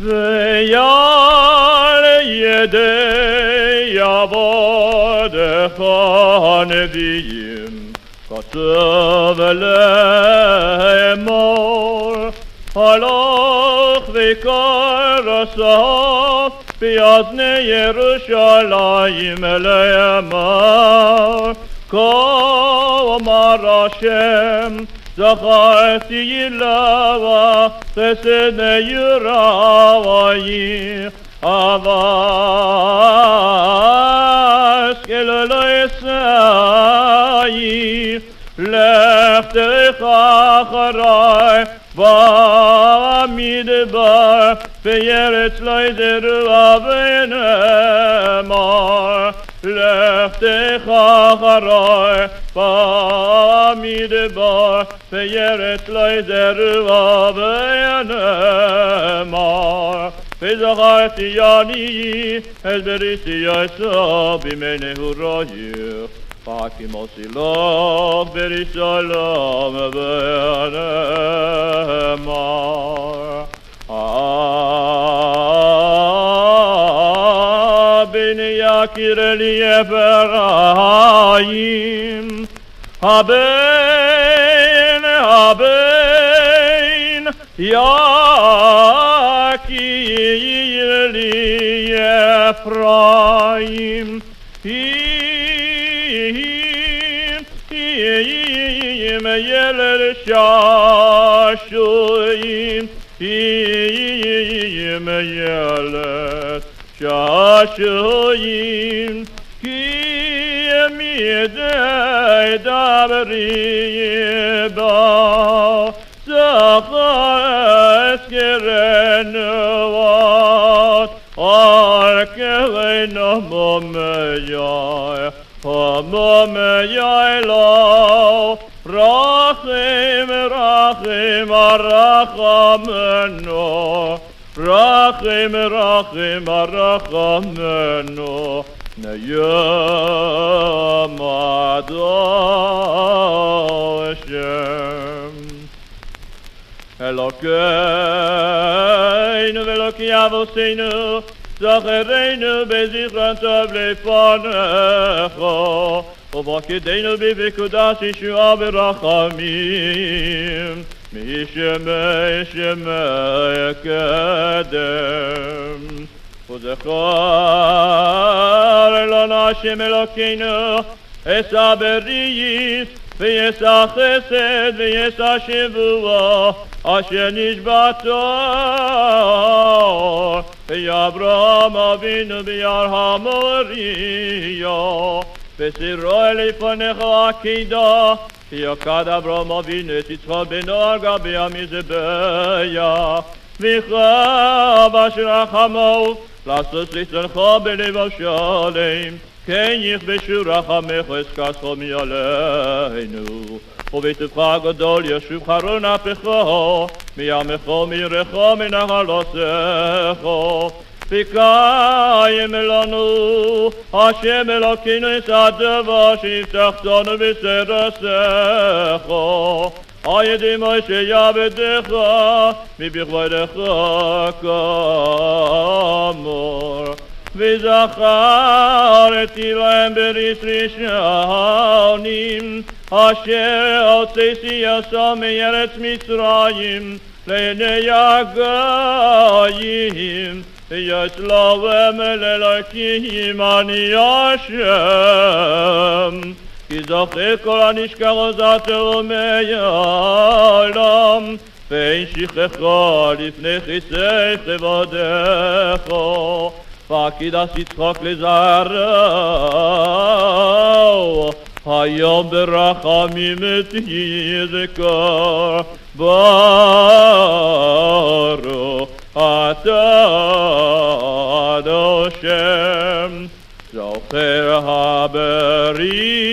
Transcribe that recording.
ועל ידי עבודך הנביאים כתוב לאמור הלוך וקרא סוף באזני ירושלים לאמור כה אמר השם זכרתי לבה חסד יראי אבס אלוהי ישראל לכתך אחרי במדבר בארץ לא יזרוע ונאמר לכתך אחרי במדבר בארץ לא יזרוע ונאמר וזכרתי אני את בריתי עשה בימי נעורייך Fakimus ilov berishalom ve'anemar Ben yakir li'ebrahim Haben yakir li'Ephraim Yeler shashuim yeler shashuim ki midei dabri ba zachas kerenuat arkeveno momeyai momeyai lo Rachim, Rachim, Arachamenu Rachim, Rachim, Arachamenu Neyam Adoshem Elokeinu ve'Eloki Avoseinu Zachereinu bezichron tov lefanecha ובקדנו בבקודש ישועה ברחמים משמי שמי קדם וזכר לנו השם אלוקינו עשה בריס ויעשה חסד ויעשה שבועה אשר נשבעתו באברהם אבינו ביער המוריה בסירו לפניך עקידה יקד אברהם אבינו את יצחק בנו על גבי המזבח וכתב אשר רחמו לעשות רצונך בלבב שלם כן יכבשו רחמך אסכסך מעלינו ובטובך הגדול ישוב חרון אפך מימך מירך מנחלתך וקיים לנו השם אלוקינו את הדבר שהבטחתנו בסרסך על ידי משה יעבדך מבכבודך כאמור וזכרתי להם ברית ראשונים אשר הוצאתי עשה מארץ מצרים לעיני הגויים וישלם לאלוקים אני השם כי זוכה כל הנשכח עזתו מעולם ואין שכחה לפני כיסא כבודך פקיד יצחק לזרעו היום ברחמים תזכור ברוך אתה השם זוכר הברית